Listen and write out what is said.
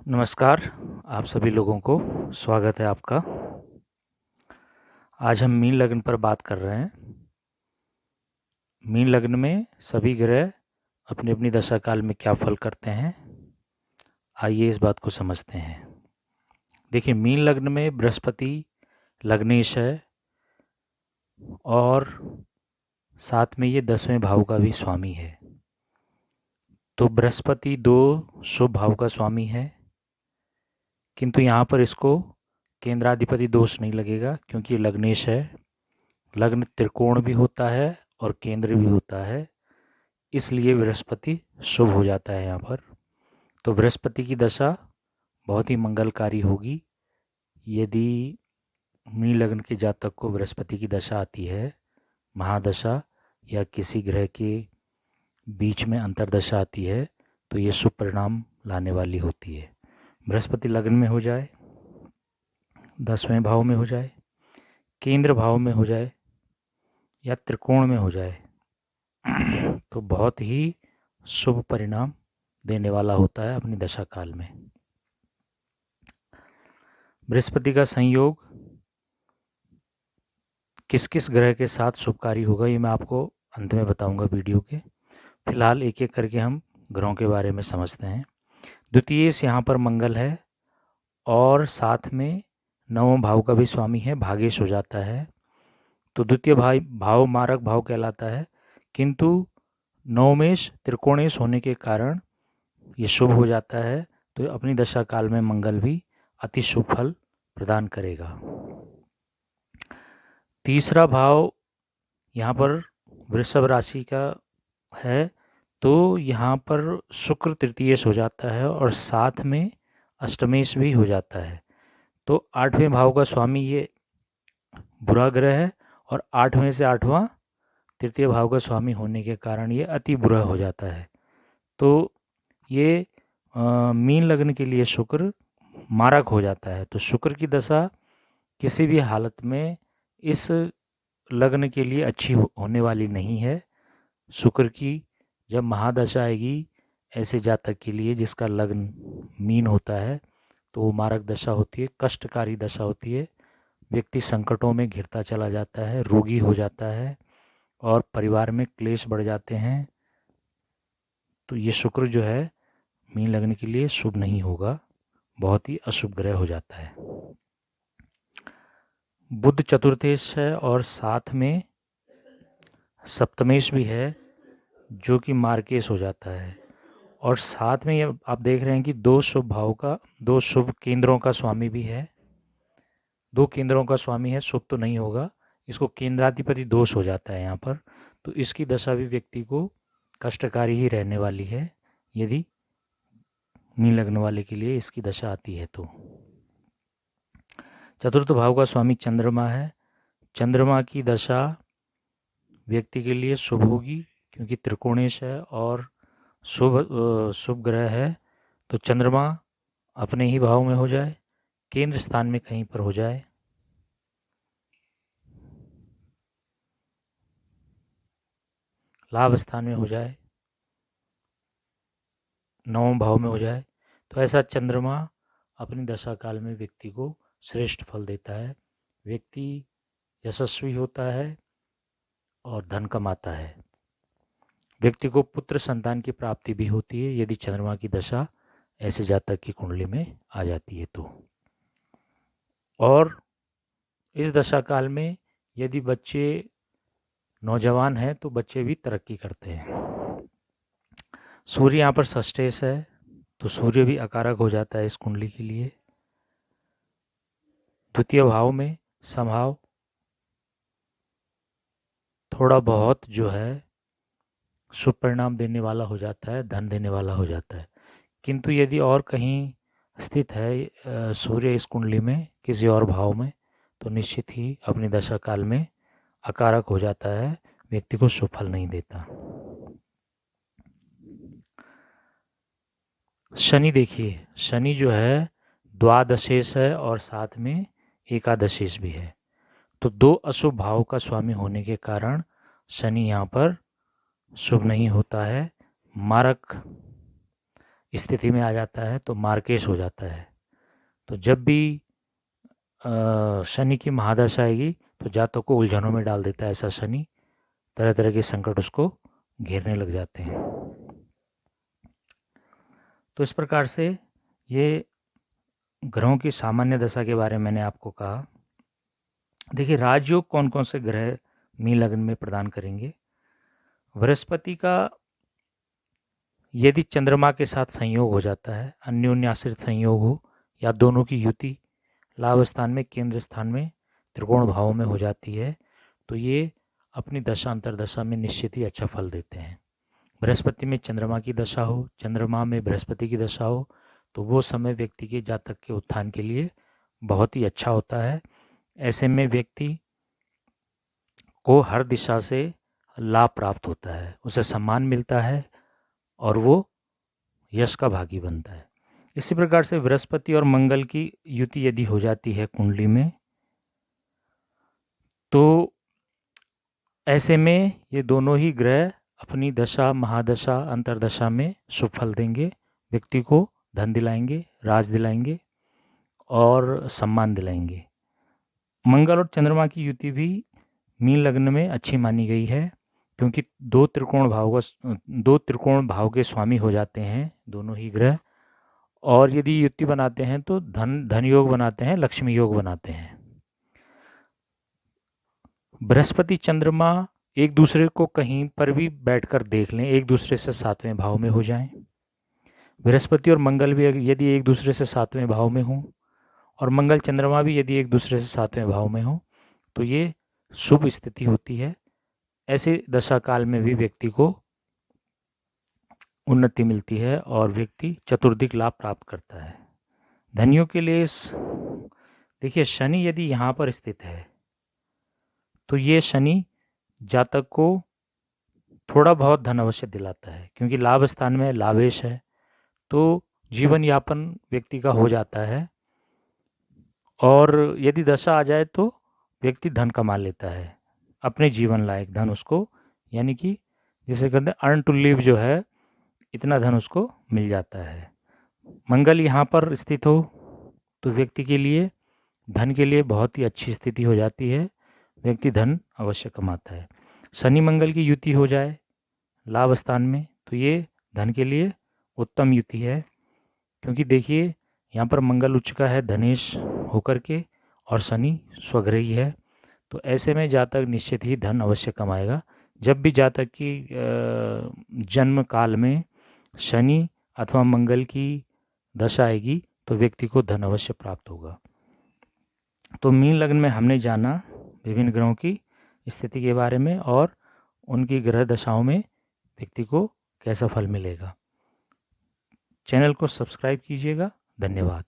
नमस्कार, आप सभी लोगों को स्वागत है आपका। आज हम मीन लग्न पर बात कर रहे हैं। मीन लग्न में सभी ग्रह अपनी अपनी दशा काल में क्या फल करते हैं, आइए इस बात को समझते हैं। देखिए, मीन लग्न में बृहस्पति लग्नेश है और साथ में ये 10वें भाव का भी स्वामी है। तो बृहस्पति 2 शुभ भाव का स्वामी है, किंतु यहाँ पर इसको केंद्राधिपति दोष नहीं लगेगा क्योंकि ये लग्नेश है। लग्न त्रिकोण भी होता है और केंद्र भी होता है, इसलिए बृहस्पति शुभ हो जाता है यहाँ पर। तो बृहस्पति की दशा बहुत ही मंगलकारी होगी। यदि मीन लग्न के जातक को बृहस्पति की दशा आती है, महादशा या किसी ग्रह के बीच में अंतरदशा आती है, तो ये शुभ परिणाम लाने वाली होती है। बृहस्पति लग्न में हो जाए, 10वें भाव में हो जाए, केंद्र भाव में हो जाए या त्रिकोण में हो जाए तो बहुत ही शुभ परिणाम देने वाला होता है अपनी दशा काल में। बृहस्पति का संयोग किस किस ग्रह के साथ शुभकारी होगा, ये मैं आपको अंत में बताऊंगा वीडियो के। फिलहाल एक एक करके हम ग्रहों के बारे में समझते हैं। द्वितीय यहाँ पर मंगल है और साथ में 9वें भाव का भी स्वामी है, भागेश हो जाता है। तो द्वितीय भाव मारक भाव कहलाता है, किंतु नवमेश त्रिकोणेश होने के कारण ये शुभ हो जाता है। तो अपनी दशा काल में मंगल भी अति शुभ फल प्रदान करेगा। तीसरा भाव यहाँ पर वृषभ राशि का है, तो यहाँ पर शुक्र तृतीयेश हो जाता है और साथ में अष्टमेश भी हो जाता है। तो 8वें भाव का स्वामी ये बुरा ग्रह है और 8वें से 8वां तृतीय भाव का स्वामी होने के कारण ये अति बुरा हो जाता है। तो ये मीन लग्न के लिए शुक्र मारक हो जाता है। तो शुक्र की दशा किसी भी हालत में इस लग्न के लिए अच्छी होने वाली नहीं है। शुक्र की जब महादशा आएगी ऐसे जातक के लिए जिसका लग्न मीन होता है, तो वो मारक दशा होती है, कष्टकारी दशा होती है। व्यक्ति संकटों में घिरता चला जाता है, रोगी हो जाता है और परिवार में क्लेश बढ़ जाते हैं। तो ये शुक्र जो है मीन लग्न के लिए शुभ नहीं होगा, बहुत ही अशुभ ग्रह हो जाता है। बुध चतुर्थेश है और साथ में सप्तमेश भी है जो कि मार्केश हो जाता है। और साथ में आप देख रहे हैं कि 2 शुभ भाव का, 2 शुभ केंद्रों का स्वामी भी है। 2 केंद्रों का स्वामी है, शुभ तो नहीं होगा, इसको केंद्राधिपति दोष हो जाता है यहाँ पर। तो इसकी दशा भी व्यक्ति को कष्टकारी ही रहने वाली है यदि मीन लग्न वाले के लिए इसकी दशा आती है तो। चतुर्थ भाव का स्वामी चंद्रमा है। चंद्रमा की दशा व्यक्ति के लिए शुभ होगी क्योंकि त्रिकोणेश है और शुभ ग्रह है। तो चंद्रमा अपने ही भाव में हो जाए, केंद्र स्थान में कहीं पर हो जाए, लाभ स्थान में हो जाए, 9वें भाव में हो जाए, तो ऐसा चंद्रमा अपनी दशा काल में व्यक्ति को श्रेष्ठ फल देता है। व्यक्ति यशस्वी होता है और धन कमाता है। व्यक्ति को पुत्र संतान की प्राप्ति भी होती है यदि चंद्रमा की दशा ऐसे जातक की कुंडली में आ जाती है तो। और इस दशा काल में यदि बच्चे नौजवान हैं तो बच्चे भी तरक्की करते हैं। सूर्य यहाँ पर षष्ठेश है, तो सूर्य भी अकारक हो जाता है इस कुंडली के लिए। द्वितीय भाव में समभाव थोड़ा बहुत जो है शुभ परिणाम देने वाला हो जाता है, धन देने वाला हो जाता है। किंतु यदि और कहीं स्थित है सूर्य इस कुंडली में किसी और भाव में, तो निश्चित ही अपनी दशा काल में अकारक हो जाता है, व्यक्ति को शुभ फल नहीं देता। शनि देखिए, शनि जो है द्वादशेश है और साथ में एकादशेश भी है। तो 2 अशुभ भाव का स्वामी होने के कारण शनि यहाँ पर शुभ नहीं होता है, मारक स्थिति में आ जाता है तो मार्केश हो जाता है। तो जब भी शनि की महादशा आएगी तो जातक को उलझनों में डाल देता है ऐसा शनि, तरह तरह के संकट उसको घेरने लग जाते हैं। तो इस प्रकार से ये ग्रहों की सामान्य दशा के बारे में मैंने आपको कहा। देखिए राजयोग कौन कौन से ग्रह मीन लग्न में प्रदान करेंगे। बृहस्पति का यदि चंद्रमा के साथ संयोग हो जाता है, अन्योन्याश्रित संयोग हो या दोनों की युति लाभ स्थान में, केंद्र स्थान में, त्रिकोण भावों में हो जाती है, तो ये अपनी दशा अंतरदशा में निश्चित ही अच्छा फल देते हैं। बृहस्पति में चंद्रमा की दशा हो, चंद्रमा में बृहस्पति की दशा हो, तो वो समय व्यक्ति के जातक के उत्थान के लिए बहुत ही अच्छा होता है। ऐसे में व्यक्ति को हर दिशा से लाभ प्राप्त होता है, उसे सम्मान मिलता है और वो यश का भागी बनता है। इसी प्रकार से बृहस्पति और मंगल की युति यदि हो जाती है कुंडली में, तो ऐसे में ये दोनों ही ग्रह अपनी दशा, महादशा, अंतरदशा में शुभ फल देंगे, व्यक्ति को धन दिलाएंगे, राज दिलाएंगे और सम्मान दिलाएंगे। मंगल और चंद्रमा की युति भी मीन लग्न में अच्छी मानी गई है, क्योंकि दो त्रिकोण भाव के स्वामी हो जाते हैं दोनों ही ग्रह, और यदि युति बनाते हैं तो धन योग बनाते हैं, लक्ष्मी योग बनाते हैं। बृहस्पति चंद्रमा एक दूसरे को कहीं पर भी बैठकर देख लें, एक दूसरे से 7वें भाव में हो जाएं। बृहस्पति और मंगल भी यदि एक दूसरे से 7वें भाव में हों और मंगल चंद्रमा भी यदि एक दूसरे से 7वें भाव में हो, तो ये शुभ स्थिति होती है। ऐसे दशा काल में भी व्यक्ति को उन्नति मिलती है और व्यक्ति चतुर्दिक लाभ प्राप्त करता है। धनियों के लिए देखिए शनि यदि यहाँ पर स्थित है तो ये शनि जातक को थोड़ा बहुत धन अवश्य दिलाता है, क्योंकि लाभ स्थान में लाभेश है, तो जीवन यापन व्यक्ति का हो जाता है। और यदि दशा आ जाए तो व्यक्ति धन कमा लेता है, अपने जीवन लायक धन उसको, यानी कि जिसे कहते हैं अर्न टू लिव जो है, इतना धन उसको मिल जाता है। मंगल यहाँ पर स्थित हो तो व्यक्ति के लिए धन के लिए बहुत ही अच्छी स्थिति हो जाती है, व्यक्ति धन अवश्य कमाता है। शनि मंगल की युति हो जाए लाभ स्थान में तो ये धन के लिए उत्तम युति है, क्योंकि देखिए यहाँ पर मंगल उच्च का है धनेश होकर के और शनि स्वग्रही है, तो ऐसे में जातक निश्चित ही धन अवश्य कमाएगा। जब भी जातक की जन्म काल में शनि अथवा मंगल की दशा आएगी तो व्यक्ति को धन अवश्य प्राप्त होगा। तो मीन लग्न में हमने जाना विभिन्न ग्रहों की स्थिति के बारे में और उनकी ग्रह दशाओं में व्यक्ति को कैसा फल मिलेगा। चैनल को सब्सक्राइब कीजिएगा। धन्यवाद।